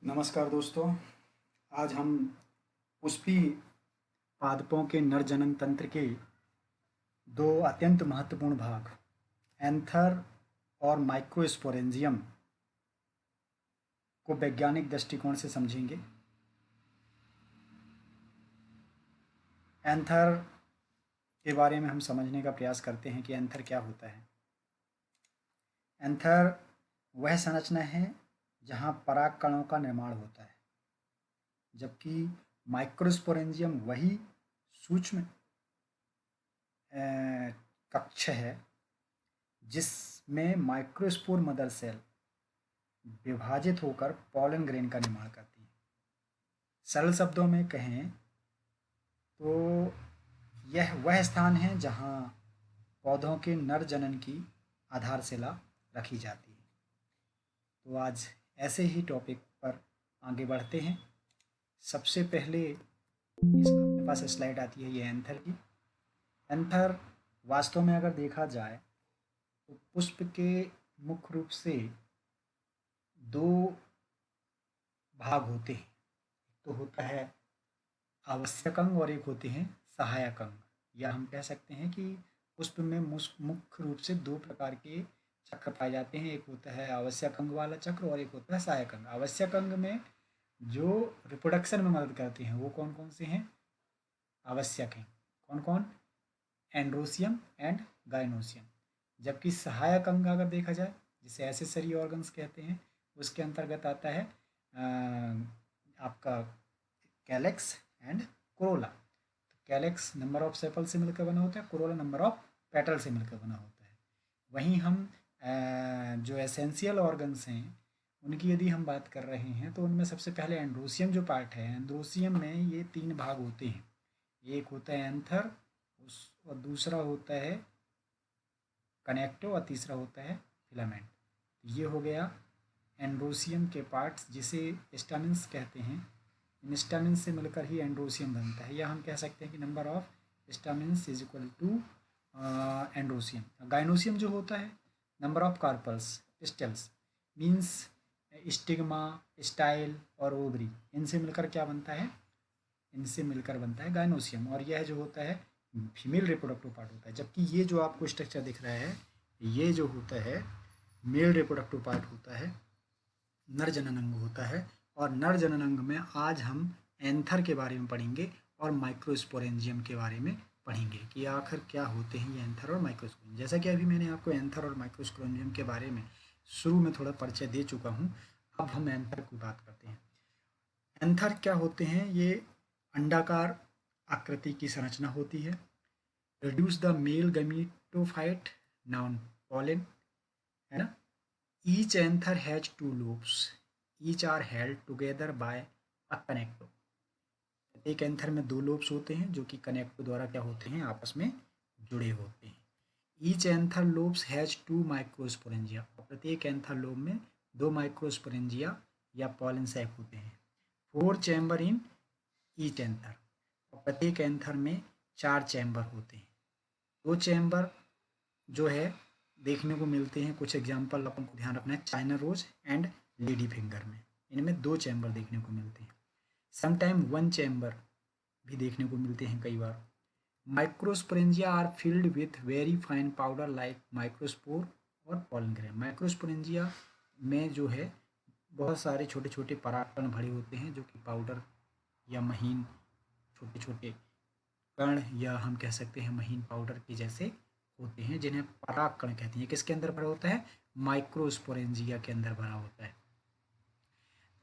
नमस्कार दोस्तों। आज हम पुष्पी पादपों के नर जनन तंत्र के दो अत्यंत महत्वपूर्ण भाग एंथर और माइक्रोस्पोरेंजियम को वैज्ञानिक दृष्टिकोण से समझेंगे। एंथर के बारे में हम समझने का प्रयास करते हैं कि एंथर क्या होता है। एंथर वह संरचना है जहाँ पराग कणों का निर्माण होता है, जबकि माइक्रोस्पोरेंजियम वही सूक्ष्म कक्ष है जिसमें माइक्रोस्पोर मदर सेल विभाजित होकर पॉलन ग्रेन का निर्माण करती है। सरल शब्दों में कहें तो यह वह स्थान है जहाँ पौधों के नर जनन की आधारशिला रखी जाती है। तो आज ऐसे ही टॉपिक पर आगे बढ़ते हैं। सबसे पहले अपने पास स्लाइड आती है ये एंथर की। एंथर वास्तव में अगर देखा जाए तो पुष्प के मुख्य रूप से दो भाग होते हैं। तो होता है आवश्यक अंग और एक होते हैं सहायक अंग, या हम कह सकते हैं कि पुष्प में मुख्य रूप से दो प्रकार के चक्र पाए जाते हैं। एक होता है आवश्यक अंग वाला चक्र और एक होता है सहायक अंग। आवश्यक अंग में जो रिप्रोडक्शन में मदद करते हैं वो कौन कौन से हैं? आवश्यक हैं। कौन कौन? Androecium and gynoecium. जबकि सहायक अंग अगर देखा जाए, जिसे एसेसरी ऑर्गन्स कहते हैं, उसके अंतर्गत आता है आपका कैलेक्स एंड कोरोला। तो कैलेक्स नंबर ऑफ सेपल से मिलकर बना होता है, कोरोला नंबर ऑफ पेटल से मिलकर बना होता है। वहीं हम जो एसेंशियल ऑर्गन्स हैं उनकी यदि हम बात कर रहे हैं तो उनमें सबसे पहले एंड्रोसियम जो पार्ट है, एंड्रोसियम में ये तीन भाग होते हैं। एक होता है एंथर, और दूसरा होता है कनेक्टो, और तीसरा होता है फिलामेंट। ये हो गया एंड्रोसियम के पार्ट्स जिसे स्टामिन्स कहते हैं। इन स्टामिन्स से मिलकर ही एंड्रोसियम बनता है, या हम कह सकते हैं कि number of stamens is equal to androecium. Gynoecium जो होता है number of carpels, pistils, means stigma, style और ओवरी, इनसे मिलकर क्या बनता है? इनसे मिलकर बनता है गाइनोसियम। और यह जो होता है फीमेल रिप्रोडक्टिव पार्ट होता है। जबकि ये जो आपको स्ट्रक्चर दिख रहा है ये जो होता है मेल रिप्रोडक्टिव पार्ट होता है, नर जनन अंग होता है। और नर जनन अंग में आज हम एंथर के बारे में पढ़ेंगे और माइक्रोस्पोरेंजियम के बारे में पढ़ेंगे कि आखिर क्या होते हैं ये एंथर और माइक्रोस्पोरेंजियम। जैसा कि अभी मैंने आपको एंथर और माइक्रोस्पोरेंजियम के बारे में शुरू में थोड़ा परिचय दे चुका हूँ। अब हम एंथर की बात करते हैं। एंथर क्या होते हैं? ये अंडाकार आकृति की संरचना होती है। Produce the male gametophyte known pollen, है ना। Each anther has two lobes, each are held together by a connective. एक एंथर में दो लोब्स होते हैं जो कि कनेक्टो द्वारा क्या होते हैं? आपस में जुड़े होते हैं। Each anther lobes has two microsporangia, प्रत्येक एंथर लोब में दो माइक्रोस्पोरेंजिया या पॉलन सैक होते हैं। 4 चैम्बर इन ईच एंथर, और प्रत्येक एंथर में 4 चैम्बर होते हैं। 2 चैम्बर जो है देखने को मिलते हैं, कुछ एग्जाम्पल अपन को ध्यान रखना है, China rose and lady finger में, इनमें 2 चैम्बर देखने को मिलते हैं। समटाइम 1 चैम्बर भी देखने को मिलते हैं कई बार। Microsporangia are filled with very fine powder like microspore और पॉलन ग्रेन। माइक्रोस्पोरेंजिया में जो है बहुत सारे छोटे छोटे परागकण भरे होते हैं जो कि पाउडर या महीन छोटे छोटे कण, या हम कह सकते हैं महीन पाउडर के जैसे होते हैं, जिन्हें परागकण कहते हैं। किसके अंदर भरा होता है? माइक्रोस्पोरेंजिया के अंदर भरा होता है।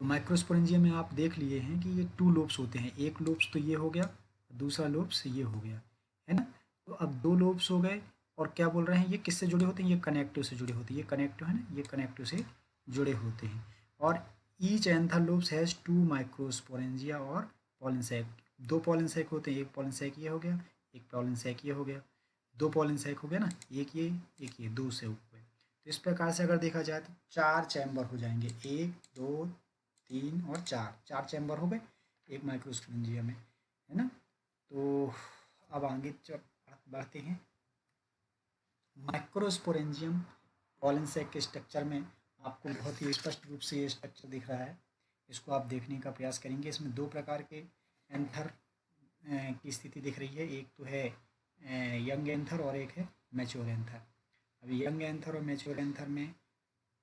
तो माइक्रोस्पोरेंजिया में आप देख लिए हैं कि ये 2 लोब्स होते हैं। एक लोब्स तो ये हो गया, दूसरा लोब्स ये हो गया, है ना। तो अब 2 लोब्स हो गए, और क्या बोल रहे हैं ये किससे जुड़े होते हैं? ये कनेक्टिव से जुड़े होते हैं। ये कनेक्टिव है ना, ये कनेक्टिव से जुड़े होते हैं। और each anther lobes has 2 microsporangia और पॉलन सैक। 2 पॉलन सैक होते हैं, एक पॉलन सैक ये हो गया, एक पॉलन सैक ये हो गया। 2 पॉलन सैक हो गया ना, एक ये 2 से हुए। तो इस प्रकार से अगर देखा जाए तो 4 चैम्बर हो जाएंगे, 1 2 3 और 4 चैम्बर हो गए एक माइक्रोस्पोरेंजिया में, है ना। तो अब आगे बढ़ते हैं। माइक्रोस्पोरेंजियम पॉलन सैक के स्ट्रक्चर में आपको बहुत ही स्पष्ट रूप से ये स्ट्रक्चर दिख रहा है। इसको आप देखने का प्रयास करेंगे। इसमें दो प्रकार के एंथर की स्थिति दिख रही है, एक तो है यंग एंथर और एक है मैच्योर एंथर। अभी यंग एंथर और मैच्योर एंथर में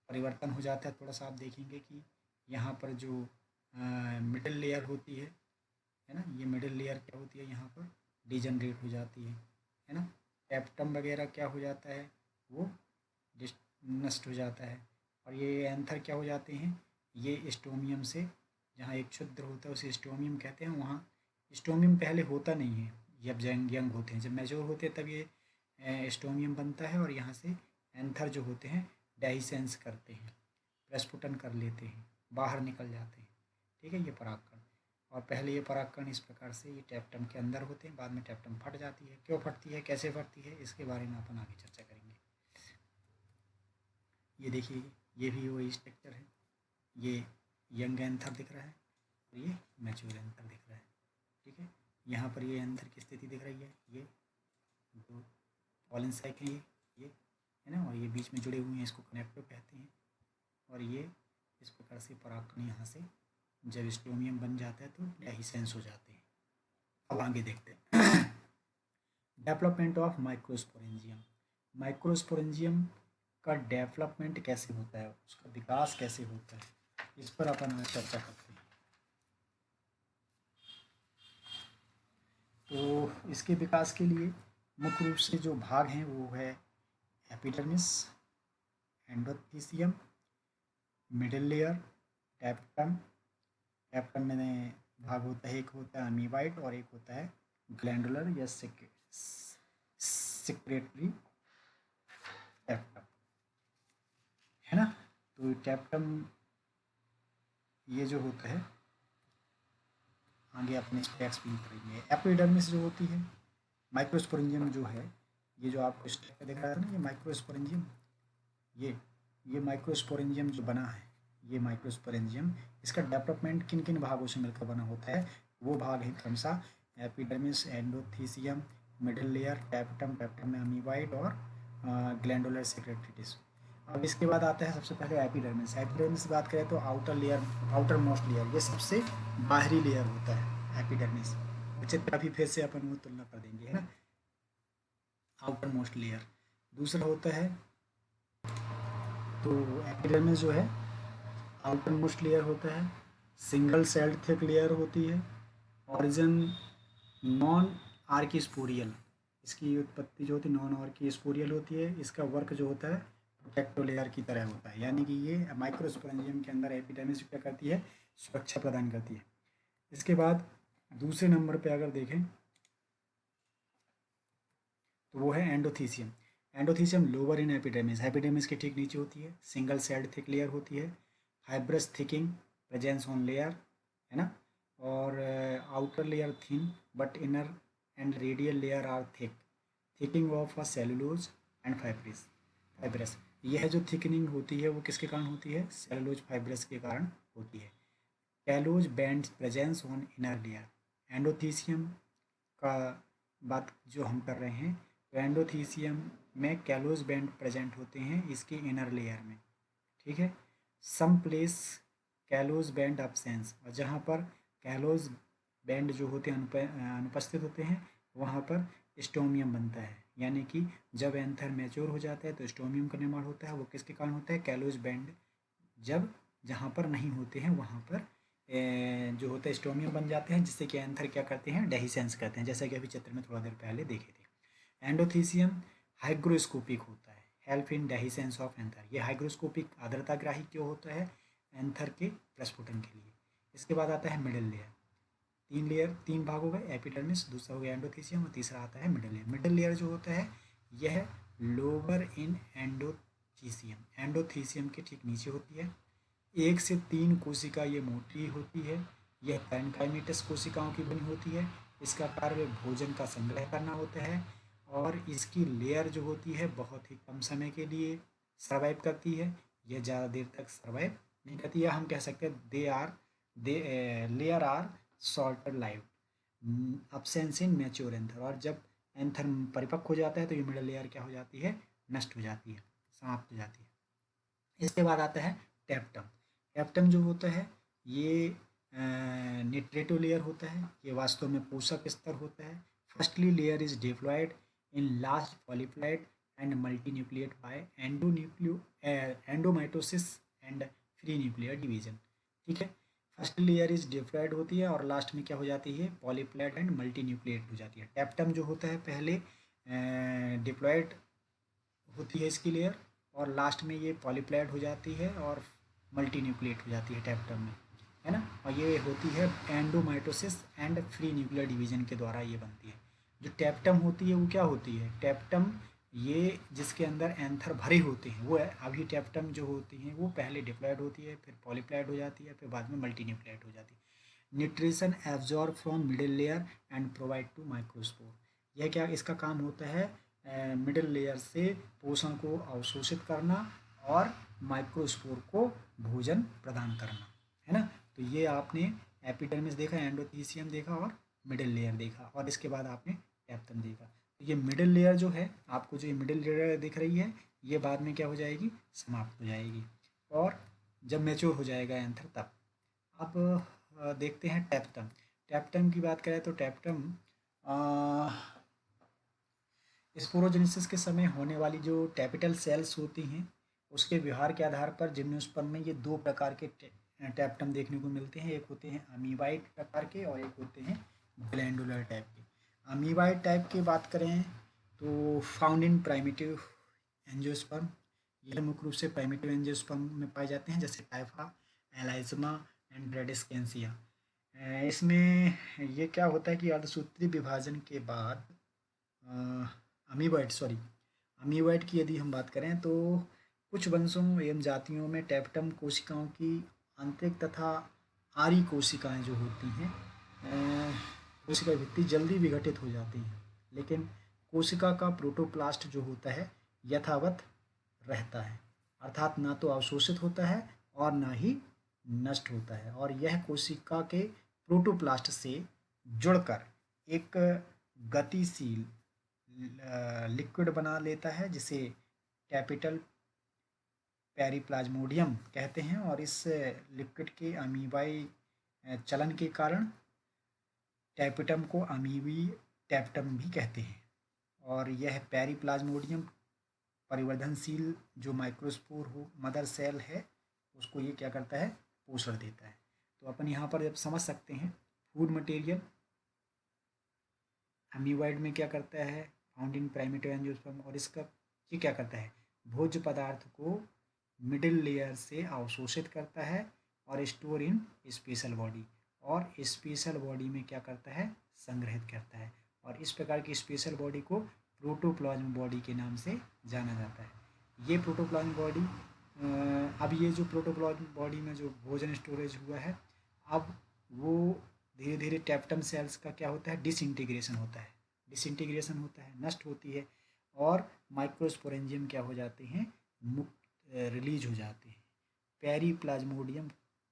परिवर्तन हो जाता है। थोड़ा सा आप देखेंगे कि यहाँ पर जो मिडिल लेयर होती है ना, ये मिडिल लेयर क्या होती है, यहाँ पर डिजनरेट हो जाती है ना। कैप्टम वगैरह क्या हो जाता है, वो नष्ट हो जाता है। और ये एंथर क्या हो जाते हैं, ये स्टोमियम से, जहाँ एक छिद्र होता है उसे स्टोमियम कहते हैं, वहाँ स्टोमियम पहले होता नहीं है, जब यंग होते हैं, जब मैच्योर होते हैं तब ये स्टोमियम बनता है और यहाँ से एंथर जो होते हैं डाइसेंस करते हैं, प्रस्फुटन कर लेते हैं, बाहर निकल जाते हैं। ठीक है, ये परागकण। और पहले ये परागकण इस प्रकार से ये टैप्टम के अंदर होते हैं, बाद में टैप्टम फट जाती है। क्यों फटती है, कैसे फटती है, इसके बारे में अपन आगे चर्चा करेंगे। ये देखिए, ये भी वही स्ट्रक्चर है, ये यंग एंथर दिख रहा है और ये मैच्योर एंथर दिख रहा है। ठीक है, यहाँ पर ये एंथर की स्थिति दिख रही है, ये दो पॉलन साइक है, ये है ना, और ये बीच में जुड़े हुए हैं, इसको कनेक्टिव कहते हैं। और ये इस प्रकार से परागकण यहाँ से जब स्टोमियम बन जाता है तो डाइसेंस हो जाते हैं। अब आगे देखते हैं डेवलपमेंट ऑफ माइक्रोस्पोरेंजियम। माइक्रोस्पोरेंजियम का डेवलपमेंट कैसे होता है, उसका विकास कैसे होता है, इस पर अपन आज चर्चा करते हैं। तो इसके विकास के लिए मुख्य रूप से जो भाग हैं वो है epidermis, endothecium, middle layer, tapetum. Tapetum में भाग होता है, एक होता है अमीबाइट और एक होता है ग्लैंडुलर या सिक्रेटरी टैप्टम, है ना। तो टैप्टम ये जो होता है, आगे अपने एक्सप्लेन करेंगे। एपिडर्मिस जो होती है, माइक्रोस्पोरेंजियम जो है, ये जो आपको स्ट्रक्चर दिख रहा था ना, ये माइक्रोस्पोरेंजियम, ये माइक्रोस्पोरेंजियम जो बना है, ये माइक्रोस्पोरेंजियम, इसका डेवलपमेंट किन किन भागों से मिलकर बना होता है, वो भाग है क्रमशः epidermis, endothecium, middle layer, tapetum, tapetum में अमीबाइड और ग्लैंडुलर सेक्रेटरी टिश्यू। अब इसके बाद आता है सबसे पहले एपिडर्मिस। एपिडर्मिस की बात करें तो outer layer, outer most layer, ये सबसे बाहरी लेयर होता है एपिडर्मिस। चित्र अभी फिर से अपन वो तुलना कर देंगे, है ना। Outer most layer. दूसरा होता है, तो एपिडर्मिस जो है आउटर मोस्ट लेयर होता है, सिंगल सेल्ड थिक लेयर होती है, ऑरिजिन नॉन आर्किस्पोरियल, इसकी उत्पत्ति जो होती है नॉन आर्किस्पोरियल होती है। इसका वर्क जो होता है प्रोटेक्टो लेयर की तरह होता है, यानी कि ये माइक्रोस्पोरेंजियम के अंदर एपिडर्मिस क्या करती है, सुरक्षा प्रदान करती है। इसके बाद दूसरे नंबर पे अगर देखें तो वो है endothecium. Endothecium lower in epidermis, epidermis के ठीक नीचे होती है, सिंगल सेल्ड थिक लेयर होती है, fibrous thickening presence on layer, है ना। और outer layer thin but inner and radial layer are thick, thickening of a cellulose and fibrous. यह जो थिकनिंग होती है वो किसके कारण होती है, सेलुलोज फाइब्रस के कारण होती है। Callose band presence on inner layer, endothecium का बात जो हम कर रहे हैं, तो एंडोथीसियम में कैलोज बैंड प्रेजेंट होते हैं इसके इनर लेयर में। ठीक है, some place callose band absence, और जहाँ पर कैलोज बैंड जो होते हैं अनुपस्थित होते हैं, वहाँ पर स्टोमियम बनता है। यानी कि जब एंथर मैच्योर हो जाता है तो स्टोमियम का निर्माण होता है, वो किसके कारण होता है, कैलोज बैंड जब जहाँ पर नहीं होते हैं वहाँ पर जो होता है स्टोमियम बन जाते हैं, जिससे कि एंथर क्या करते हैं, डेहिसेंस करते हैं, जैसा कि अभी चित्र में थोड़ा देर पहले देखे थे। एंडोथीसियम हाइग्रोस्कोपिक होता है, help in dehiscence of anther. ये हाइग्रोस्कोपिक आर्द्रताग्राही क्यों होता है, एंथर के प्रस्फुटन के लिए। इसके बाद आता है मिडिल लेयर। तीन भाग हो गए, एपिडर्मिस, दूसरा हो गया एंडोथीसियम और तीसरा आता है मिडिल लेयर। मिडिल लेयर जो होता है यह लोअर इन एंडोथीसियम, एंडोथीसियम के ठीक नीचे होती है। 1 से 3 कोशिका ये मोटी होती है, यह पैनकाइमेटस कोशिकाओं की बनी होती है। इसका कार्य भोजन का संग्रह करना होता है और इसकी लेयर जो होती है बहुत ही कम समय के लिए सर्वाइव करती है, यह ज़्यादा देर तक सर्वाइव नहीं करती है। हम कह सकते हैं layer are shorter live, absence in mature anther. और जब एंथर परिपक्व हो जाता है तो ये मिडिल लेयर क्या हो जाती है, नष्ट हो जाती है, समाप्त हो जाती है। इसके बाद आता है टैप्टम। टैप्टम जो होता है ये निट्रेटो लेयर होता है, ये वास्तव में पोषक स्तर होता है। Firstly layer is diploid in last polyploid and multinucleate by endomitosis and free nuclear division. ठीक है, फर्स्ट लेयर इज डिप्लॉयड होती है और लास्ट में क्या हो जाती है, पॉलीप्लॉइड एंड मल्टीन्यूक्लिएट हो जाती है। टैप्टम जो होता है पहले डिप्लॉयड होती है इसकी लेयर, और लास्ट में ये पॉलीप्लॉइड हो जाती है और मल्टी न्यूक्लिएट हो जाती है टैप्टम में, है ना। और ये होती है एंडोमाइटोसिस एंड फ्री न्यूक्लियर डिवीजन के द्वारा ये बनती है। जो टैप्टम होती है वो क्या होती है, टैप्टम ये जिसके अंदर एंथर भरे होते हैं वो है। अभी टैप्टम जो होती हैं वो पहले डिप्लॉयड होती है, फिर पॉलीप्लॉइड हो जाती है, फिर बाद में मल्टी न्यूक्लिएट हो जाती है। Nutrition absorb from middle layer and provide to microspore. यह क्या इसका काम होता है, मिडिल लेयर से पोषण को अवशोषित करना और माइक्रोस्पोर को भोजन प्रदान करना, है ना। तो ये आपने एपिडर्मिस देखा, एंडोथीसियम देखा और मिडिल लेयर देखा, और इसके बाद आपने टैप्टम देखा। तो ये मिडिल लेयर जो है, आपको जो ये मिडिल लेयर दिख रही है, ये बाद में क्या हो जाएगी, समाप्त हो जाएगी, और जब मैच्योर हो जाएगा एंथर तब। अब देखते हैं टैप्टम। टैप्टम की बात करें तो टैप्टम स्पोरोजेनेसिस के समय होने वाली जो टैपिटल सेल्स होती हैं उसके व्यवहार के आधार पर जिम्नोस्पर्म में ये दो प्रकार के टैप्टम देखने को मिलते हैं। एक होते हैं अमीबाइट प्रकार के और एक होते हैं ग्लैंडुलर टाइप के। अमीबाइट टाइप की बात करें तो फाउंड इन प्राइमेटिव एंजियोस्पर्म, ये मुख्य रूप से प्राइमेटिव एंजियोस्पर्म में पाए जाते हैं, जैसे टाइफा, एलाइजमा एंड ब्रेडिस्केंसिया। इसमें ये क्या होता है कि अर्धसूत्री विभाजन के बाद अमीबॉइड की यदि हम बात करें तो कुछ वंशों एवं जातियों में टैप्टम कोशिकाओं की आंतरिक तथा आरी कोशिकाएं जो होती हैं, कोशिका भित्ति जल्दी विघटित हो जाती हैं, लेकिन कोशिका का प्रोटोप्लास्ट जो होता है यथावत रहता है, अर्थात ना तो अवशोषित होता है और ना ही नष्ट होता है, और यह कोशिका के प्रोटोप्लास्ट से जुड़कर एक गतिशील लिक्विड बना लेता है जिसे कैपिटल पेरिप्लाज्मोडियम कहते हैं। और इस लिक्विड के अमीबाई चलन के कारण टैपेटम को अमीबी टैप्टम भी कहते हैं। और यह पेरिप्लाज्मोडियम परिवर्धनशील जो माइक्रोस्पोर हो मदर सेल है उसको ये क्या करता है, पोषण देता है। तो अपन यहाँ पर जब समझ सकते हैं फूड मटेरियल अमीबॉइड में क्या करता है, फाउंड इन प्राइमेटिव एंजियोस्पर्म, और इसका ये क्या करता है, भोज्य पदार्थ को मिडिल लेयर से अवशोषित करता है और स्टोर इन स्पेशल बॉडी, और स्पेशल बॉडी में क्या करता है, संग्रहित करता है। और इस प्रकार की स्पेशल बॉडी को प्रोटोप्लाज्म बॉडी के नाम से जाना जाता है। ये प्रोटोप्लाज्म बॉडी अब ये जो प्रोटोप्लाज्म बॉडी में जो भोजन स्टोरेज हुआ है, अब वो धीरे धीरे टैप्टम सेल्स का क्या होता है, डिसइंटीग्रेशन होता है, नष्ट होती है, और माइक्रोस्पोरेंजियम क्या हो जाते हैं, मुक्त रिलीज हो जाते हैं। पेरीप्लाज्मोडियम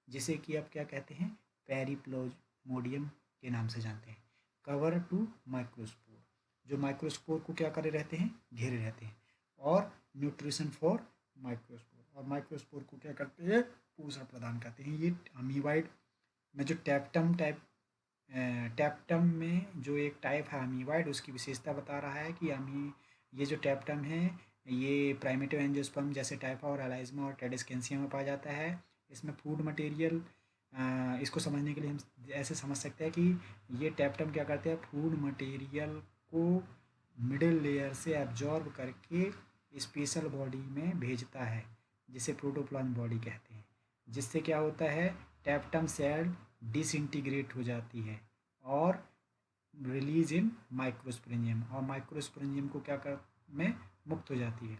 जिसे कि आप क्या कहते हैं, पेरीप्लाज्मोडियम के नाम से जानते हैं। कवर टू माइक्रोस्पोर, जो माइक्रोस्पोर को क्या करे रहते हैं, घेरे रहते हैं। और न्यूट्रिशन फॉर माइक्रोस्पोर, और माइक्रोस्पोर को क्या करते हैं, पोषण प्रदान करते हैं। ये अमीबाइड में जो टैप्टम में जो एक टाइप है अमीबाइड, उसकी विशेषता बता रहा है कि ये जो टैप्टम है ये प्राइमेटिव एंजियोस्पर्म जैसे टाइफा और एलाइजमा और टेडिस्केंसिया में पाया जाता है। इसमें फूड मटेरियल, इसको समझने के लिए हम ऐसे समझ सकते हैं कि ये टैप्टम क्या करते हैं, फूड मटेरियल को मिडिल लेयर से एब्जॉर्ब करके स्पेशल बॉडी में भेजता है जिसे प्रोटोप्लाज्म बॉडी कहते हैं, जिससे क्या होता है, टैप्टम सेल डिसइंटीग्रेट हो जाती है और रिलीज इन माइक्रोस्पोरेंजियम, और माइक्रोस्पोरेंजियम को क्या कर में मुक्त हो जाती है,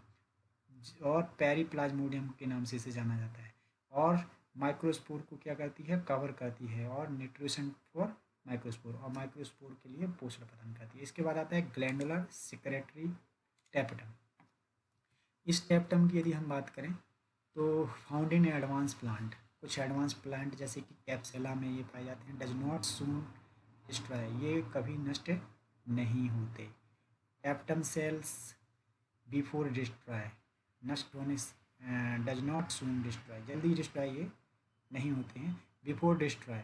और पेरीप्लाज्मोडियम के नाम से इसे जाना जाता है। और माइक्रोस्पोर को क्या करती है, कवर करती है, और न्यूट्रिशन फॉर माइक्रोस्पोर, और माइक्रोस्पोर के लिए पोषण प्रदान करती है। इसके बाद आता है ग्लैंडुलर सेक्रेटरी टैपेटम। इस टैपेटम की यदि हम बात करें तो फाउंड इन एडवांस प्लांट, कुछ एडवांस प्लांट जैसे कि कैप्सेला में ये पाए जाते हैं। डज नॉट सून डिस्ट्रॉय, ये कभी नष्ट नहीं होते। टैप्टम सेल्स बिफोर डिस्ट्रॉय, नष्ट होने डज नॉट सून डिस्ट्रॉय, जल्दी डिस्ट्रॉय ये नहीं होते हैं। बिफोर डिस्ट्रॉय,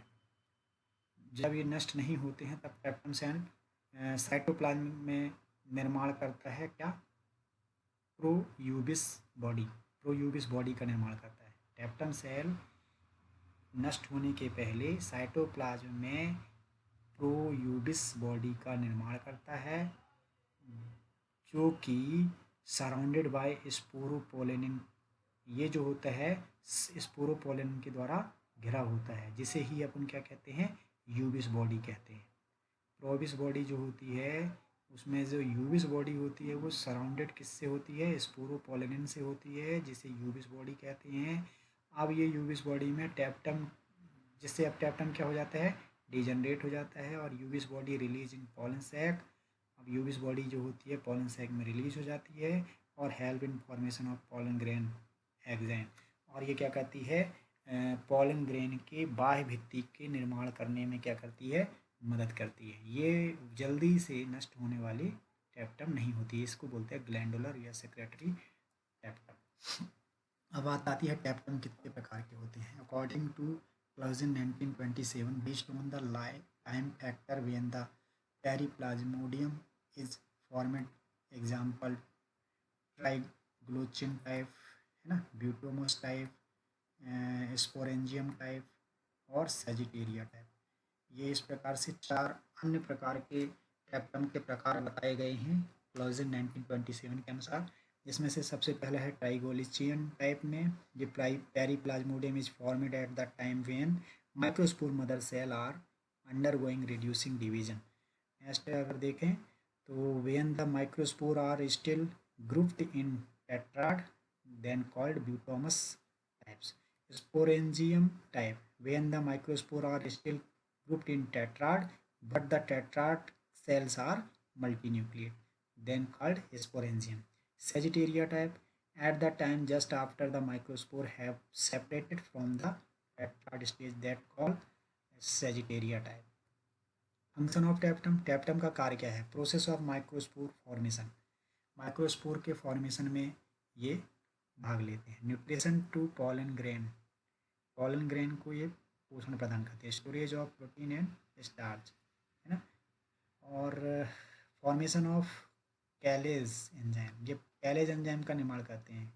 जब ये नष्ट नहीं होते हैं तब टैप्टम सेल साइटोप्लाज्म में निर्माण करता है क्या, प्रोयूबिस बॉडी, प्रोयूबिस बॉडी का निर्माण करता है। टैप्टम सेल नष्ट होने के पहले साइटोप्लाज्म में प्रोयूबिस बॉडी का निर्माण करता है, जो कि सराउंडेड बाय स्पोरोपोलेनिन, ये जो होता है स्पोरोपोलेनिन के द्वारा घिरा होता है, जिसे ही अपन क्या कहते हैं, यूबिस बॉडी कहते हैं। प्रोबिस बॉडी जो होती है उसमें जो यूबिस बॉडी होती है वो सराउंडेड किससे होती है, स्पोरोपोलेनिन से होती है, जिसे यूबिस बॉडी कहते हैं। अब ये यूबिस बॉडी में टैप्टम, जिससे अब टैप्टम क्या हो जाता है, डिजनरेट हो जाता है और Ubisch body release in pollen sac. अब यूबिस बॉडी जो होती है पॉलन सैक में रिलीज हो जाती है और help in formation of pollen grain exam, और ये क्या करती है, पॉलन ग्रेन के बाह्य भित्ति के निर्माण करने में क्या करती है, मदद करती है। ये जल्दी से नष्ट होने वाली टैप्टम नहीं होती है, इसको बोलते हैं ग्लैंडुलर या सेक्रेटरी टैप्टम। अब बात आती है टैप्टम कितने प्रकार के होते हैं। According to Clausen 1927, based on the time factor when the periplasmodium is formed, example Triglochin type है ना, ब्यूटोमस टाइप, स्पोरेंजियम टाइप और सेजिटेरिया टाइप। ये इस प्रकार से 4 अन्य प्रकार के टैप्टम के प्रकार बताए गए हैं क्लाउजिन 1927 के अनुसार, जिसमें से सबसे पहला है ट्राइगोलिचियन टाइप में, ये periplasmodium is formed at the time when microspore mother cell are undergoing reducing division. Next अगर देखें तो when the microspore are still grouped in tetrad then called Butomus types. Sporangium type, when the microspore are still grouped in tetrad but the tetrad cells are multinucleate, then called sporangium. Sagittaria type, at the time just after the microspore have separated from the tetrad stage, that called Sagittaria type. Function of tapetum, tapetum का कार्य क्या है, process of microspore formation, microspore के formation में ये भाग लेते हैं। Nutrition to pollen grain, pollen grain को ये पोषण प्रदान करते हैं। Storage of protein and starch है ना, और फॉर्मेशन ऑफ कैलेज एंजाइम, ये कैलेज एंजाइम का निर्माण करते हैं।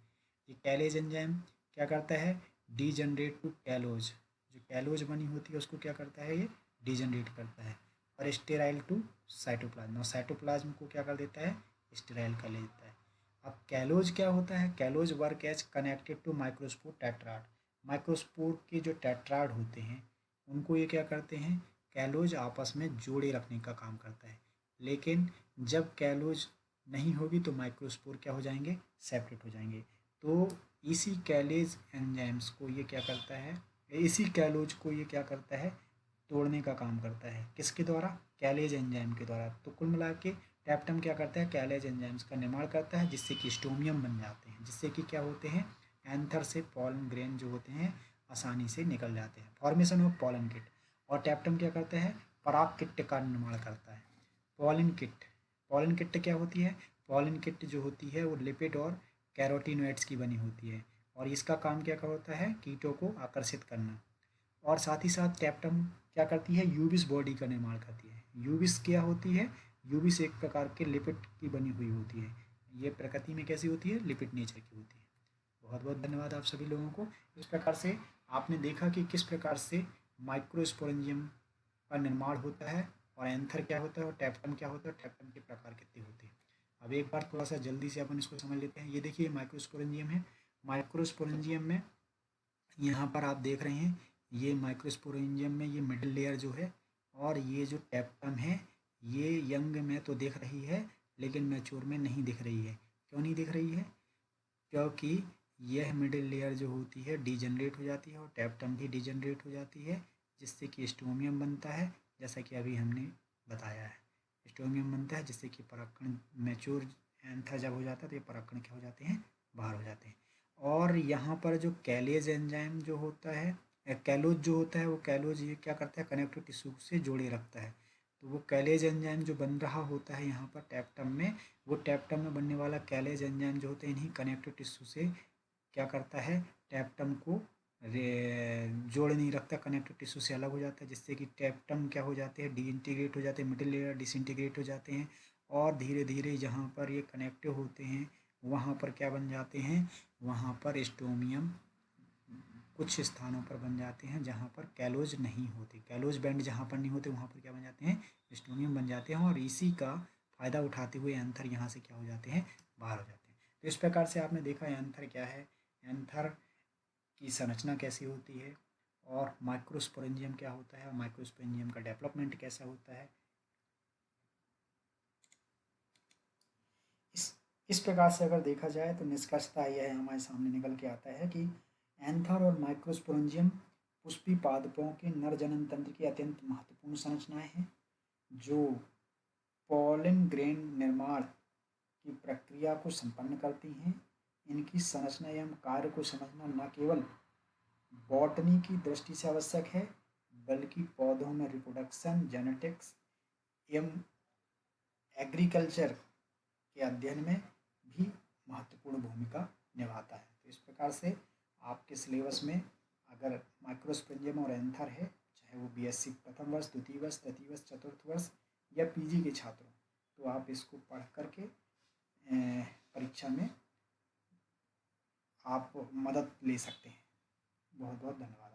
ये कैलेज एंजाइम क्या करता है, डीजनरेट टू कैलोज, जो कैलोज बनी होती है उसको क्या करता है, ये डीजनरेट करता है, और स्टेराइल टू साइटोप्लाज्म, और साइटोप्लाज्म को क्या कर देता है, स्टेराइल कर लेता है। अब कैलोज क्या होता है, callose work as connected to microspore tetrad, microspore के जो टेट्राड होते हैं उनको ये क्या करते हैं, कैलोज आपस में जोड़े रखने का काम करता है। लेकिन जब कैलोज नहीं होगी तो माइक्रोस्पोर क्या हो जाएंगे, सेपरेट हो जाएंगे। तो इसी कैलेज एंजाइम्स को ये क्या करता है, इसी कैलोज को ये क्या करता है, तोड़ने का काम करता है, किसके द्वारा, कैलेज एंजाइम के द्वारा। तो कुल मिला के टैप्टम क्या करता है, कैलेज एंजाइम्स का निर्माण करता है, जिससे कि स्टोमियम बन जाते हैं, जिससे कि क्या होते हैं, एंथर से पॉलन ग्रेन जो होते हैं आसानी से निकल जाते हैं। फॉर्मेशन ऑफ पॉलन किट, और टैप्टम क्या करता है, पराग किट का निर्माण करता है। पॉलन किट, पॉलन किट क्या होती है, पॉलन किट जो होती है वो लिपिड और कैरोटीनोइड्स की बनी होती है, और इसका काम क्या होता है, कीटों को आकर्षित करना। और साथ ही साथ टैप्टम क्या करती है, यूबिस बॉडी का निर्माण करती है। यूबिस क्या होती है, यूबिस एक प्रकार के लिपिड की बनी हुई होती है, ये प्रकृति में कैसी होती है, लिपिड नेचर की होती है। बहुत बहुत धन्यवाद आप सभी लोगों को। इस प्रकार से आपने देखा कि किस प्रकार से माइक्रोस्पोरेंजियम का निर्माण होता है, और एंथर क्या होता है, और टैप्टम क्या होता है, और टैप्टम के प्रकार कितने होते हैं। अब एक बार थोड़ा सा जल्दी से अपन इसको समझ लेते हैं। ये देखिए माइक्रोस्पोरेंजियम है, माइक्रोस्पोरेंजियम में यहाँ पर आप देख रहे हैं, ये माइक्रोस्पोरेंजियम में ये मिडिल लेयर जो है, और ये जो टैप्टम है ये यंग में तो दिख रही है लेकिन मैच्योर में नहीं दिख रही है। क्यों नहीं दिख रही है, क्योंकि यह मिडिल लेयर जो होती है डीजनरेट हो जाती है और टैप्टम भी डीजनरेट हो जाती है, जिससे कि स्टोमियम बनता है, जैसा कि अभी हमने बताया है। स्टोमियम बनता है जिससे कि परागकण मैच्योर एंथर जब हो जाता है तो ये परागकण क्या हो जाते हैं, बाहर हो जाते हैं। और यहाँ पर जो कैलेज एंजाइम जो होता है, कैलोज जो होता है, वो कैलोज ये क्या करता है, कनेक्टिव टिश्यू से जोड़े रखता है। तो वो कैलेज एंजाइम जो बन रहा होता है यहाँ पर टैप्टम में, वो टैप्टम में बनने वाला कैलेज एंजाइम जो होते हैं इन्हीं कनेक्टिव टिश्यू से क्या करता है, टैप्टम को जोड़ नहीं रखता, कनेक्टिव टिश्यू से अलग हो जाता है, जिससे कि टेप्टम क्या हो जाते हैं, डीइंटीग्रेट हो जाते हैं, मिडिल लेयर डिसइंटीग्रेट हो जाते हैं, और धीरे धीरे जहाँ पर ये कनेक्टिव होते हैं वहाँ पर क्या बन जाते हैं, वहाँ पर स्टोमियम कुछ स्थानों पर बन जाते हैं जहाँ पर कैलोज नहीं होते, कैलोज बैंड जहाँ पर नहीं होते वहाँ पर क्या बन जाते हैं, स्टोमियम बन जाते हैं, और इसी का फ़ायदा उठाते हुए एंथर यहाँ से क्या हो जाते हैं, बाहर हो जाते हैं। तो इस प्रकार से आपने देखा एंथर क्या है, एंथर की संरचना कैसी होती है, और माइक्रोस्पोरेंजियम क्या होता है, और माइक्रोस्पोरेंजियम का डेवलपमेंट कैसा होता है। इस प्रकार से अगर देखा जाए तो निष्कर्षता यह हमारे सामने निकल के आता है कि एंथर और माइक्रोस्पोरेंजियम पुष्पी पादपों के नर जनन तंत्र की अत्यंत महत्वपूर्ण संरचनाएं हैं, जो पॉलन ग्रेन निर्माण की प्रक्रिया को संपन्न करती हैं। इनकी संरचना एवं कार्य को समझना न केवल बॉटनी की दृष्टि से आवश्यक है, बल्कि पौधों में रिप्रोडक्शन, जेनेटिक्स एवं एग्रीकल्चर के अध्ययन में भी महत्वपूर्ण भूमिका निभाता है। तो इस प्रकार से आपके सिलेबस में अगर माइक्रोस्पोरेंजियम और एंथर है, चाहे वो बीएससी प्रथम वर्ष, द्वितीय वर्ष, तृतीय वर्ष, चतुर्थ वर्ष या पीजी के छात्र हो, तो आप इसको पढ़ करके परीक्षा में आप मदद ले सकते हैं। बहुत बहुत धन्यवाद।